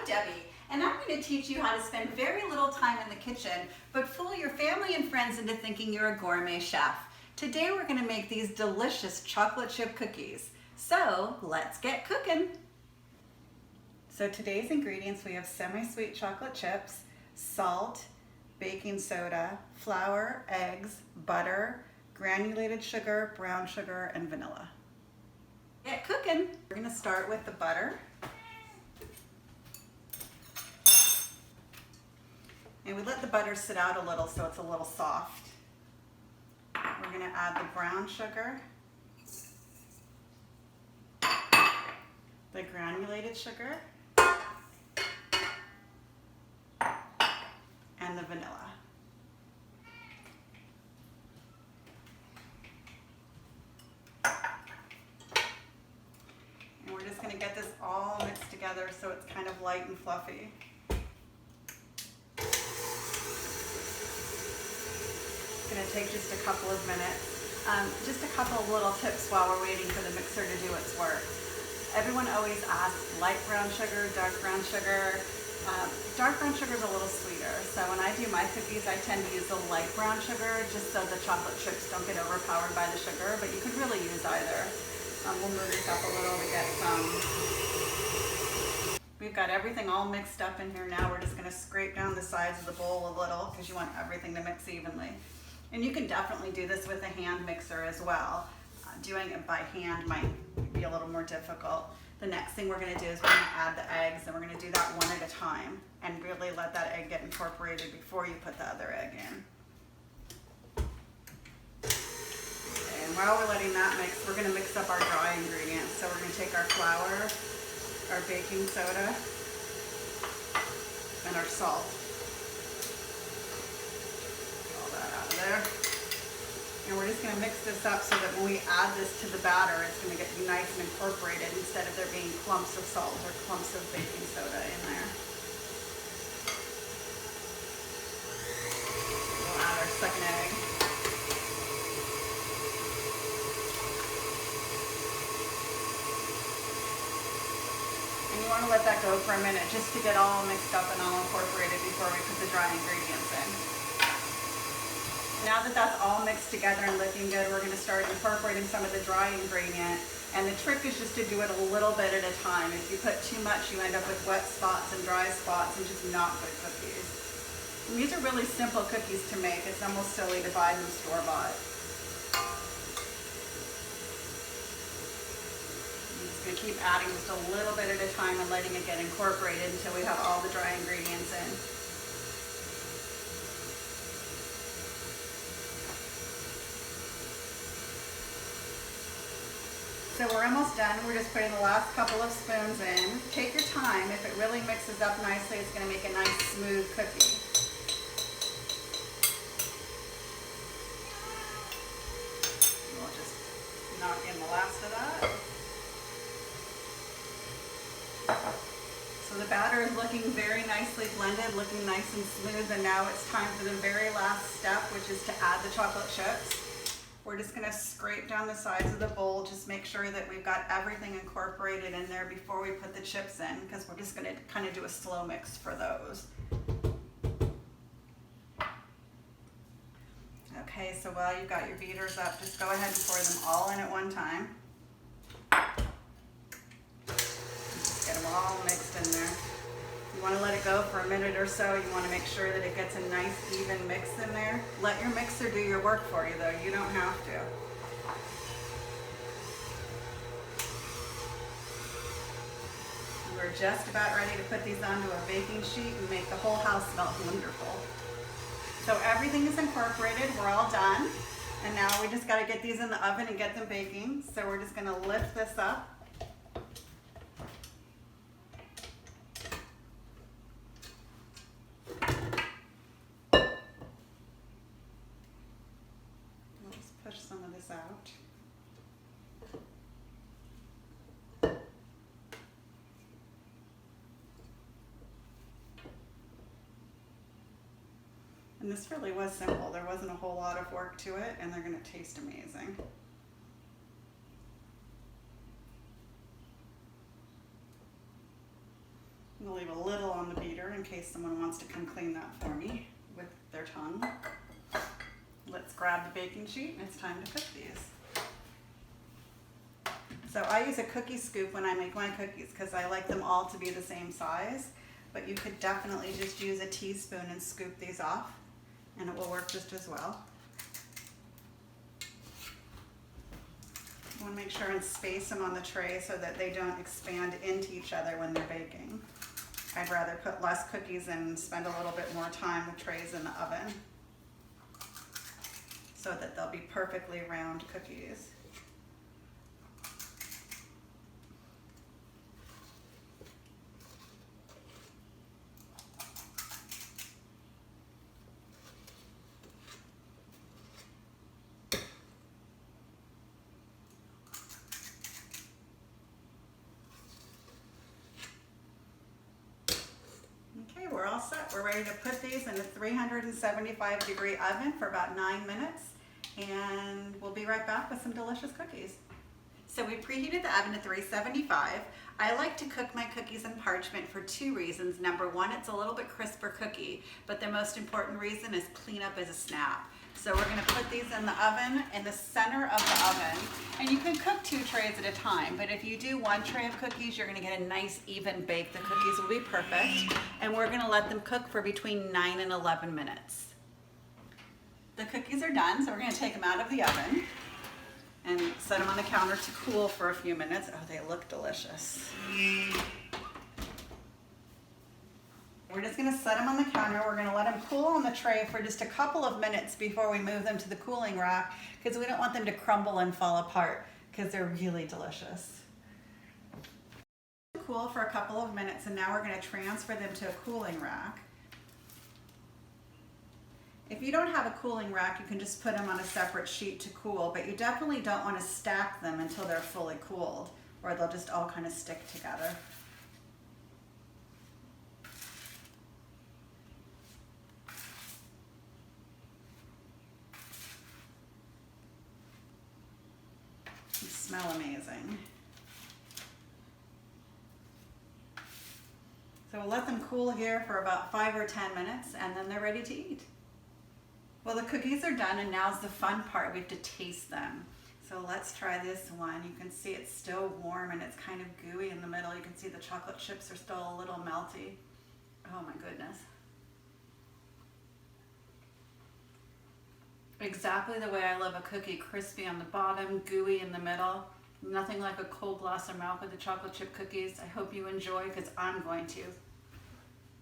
Debbie, and I'm going to teach you how to spend very little time in the kitchen, but fool your family and friends into thinking you're a gourmet chef. Today we're going to make these delicious chocolate chip cookies. So let's get cooking. So today's ingredients, we have semi-sweet chocolate chips, salt, baking soda, flour, eggs, butter, granulated sugar, brown sugar, and vanilla. Get cooking. We're going to start with the butter. And we let the butter sit out a little so it's a little soft. We're going to add the brown sugar, the granulated sugar, and the vanilla. And we're just going to get this all mixed together so it's kind of light and fluffy. It's going to take just a couple of minutes. Just a couple of little tips while we're waiting for the mixer to do its work. Everyone always asks light brown sugar, dark brown sugar. Dark brown sugar is a little sweeter, so when I do my cookies I tend to use the light brown sugar just so the chocolate chips don't get overpowered by the sugar, but you could really use either. We'll move this up a little to get some. We've got everything all mixed up in here now. We're just going to scrape down the sides of the bowl a little because you want everything to mix evenly. And you can definitely do this with a hand mixer as well. Doing it by hand might be a little more difficult. The next thing we're going to do is we're going to add the eggs, and we're going to do that one at a time and really let that egg get incorporated before you put the other egg in. Okay, and while we're letting that mix, we're going to mix up our dry ingredients. So we're going to take our flour, our baking soda, and our salt. Get all that out of there. And we're just going to mix this up so that when we add this to the batter, it's going to get nice and incorporated instead of there being clumps of salt or clumps of baking soda in there. We'll add our second egg. And you want to let that go for a minute just to get all mixed up and all incorporated before we put the dry ingredients in. Now that that's all mixed together and looking good, we're going to start incorporating some of the dry ingredient. And the trick is just to do it a little bit at a time. If you put too much, you end up with wet spots and dry spots and just not good cookies. And these are really simple cookies to make. It's almost silly to buy them store-bought. I'm just going to keep adding just a little bit at a time and letting it get incorporated until we have all the dry ingredients in. So we're almost done. We're just putting the last couple of spoons in. Take your time. If it really mixes up nicely, it's going to make a nice smooth cookie. We'll just knock in the last of that. So the batter is looking very nicely blended, looking nice and smooth, and now it's time for the very last step, which is to add the chocolate chips. We're just going to scrape down the sides of the bowl, just make sure that we've got everything incorporated in there before we put the chips in, because we're just going to kind of do a slow mix for those. Okay, so while you've got your beaters up, just go ahead and pour them all in at one time. Just get them all mixed in there. You want to let it go for a minute or so. You want to make sure that it gets a nice even mix in there. Let your mixer do your work for you though. You don't have to. We're just about ready to put these onto a baking sheet and make the whole house smell wonderful. So everything is incorporated. We're all done. And now we just got to get these in the oven and get them baking. So we're just going to lift this up. Push some of this out. And this really was simple. There wasn't a whole lot of work to it, and they're going to taste amazing. I'm gonna leave a little on the beater in case someone wants to come clean that for me with their tongue. Let's grab the baking sheet and it's time to cook these. So I use a cookie scoop when I make my cookies because I like them all to be the same size, but you could definitely just use a teaspoon and scoop these off and it will work just as well. You want to make sure and space them on the tray so that they don't expand into each other when they're baking. I'd rather put less cookies and spend a little bit more time with trays in the oven so that they'll be perfectly round cookies. Okay, we're all set. We're ready to put these in a 375-degree oven for about 9 minutes, and we'll be right back with some delicious cookies. So we preheated the oven to 375. I like to cook my cookies in parchment for 2 reasons. Number 1, it's a little bit crisper cookie, but the most important reason is clean up as a snap. So we're gonna put these in the oven in the center of the oven. And you can cook 2 trays at a time, but if you do 1 tray of cookies, you're gonna get a nice even bake. The cookies will be perfect. And we're gonna let them cook for between 9 and 11 minutes. The cookies are done, so we're gonna take them out of the oven and set them on the counter to cool for a few minutes. Oh, they look delicious. We're just gonna set them on the counter. We're gonna let them cool on the tray for just a couple of minutes before we move them to the cooling rack because we don't want them to crumble and fall apart because they're really delicious. Cool for a couple of minutes and now we're gonna transfer them to a cooling rack. If you don't have a cooling rack, you can just put them on a separate sheet to cool, but you definitely don't want to stack them until they're fully cooled or they'll just all kind of stick together. They smell amazing. So we'll let them cool here for about 5 or 10 minutes and then they're ready to eat. Well, the cookies are done and now's the fun part. We have to taste them. So let's try this one. You can see it's still warm and it's kind of gooey in the middle. You can see the chocolate chips are still a little melty. Oh my goodness. Exactly the way I love a cookie, crispy on the bottom, gooey in the middle. Nothing like a cold glass of milk with the chocolate chip cookies. I hope you enjoy because I'm going to.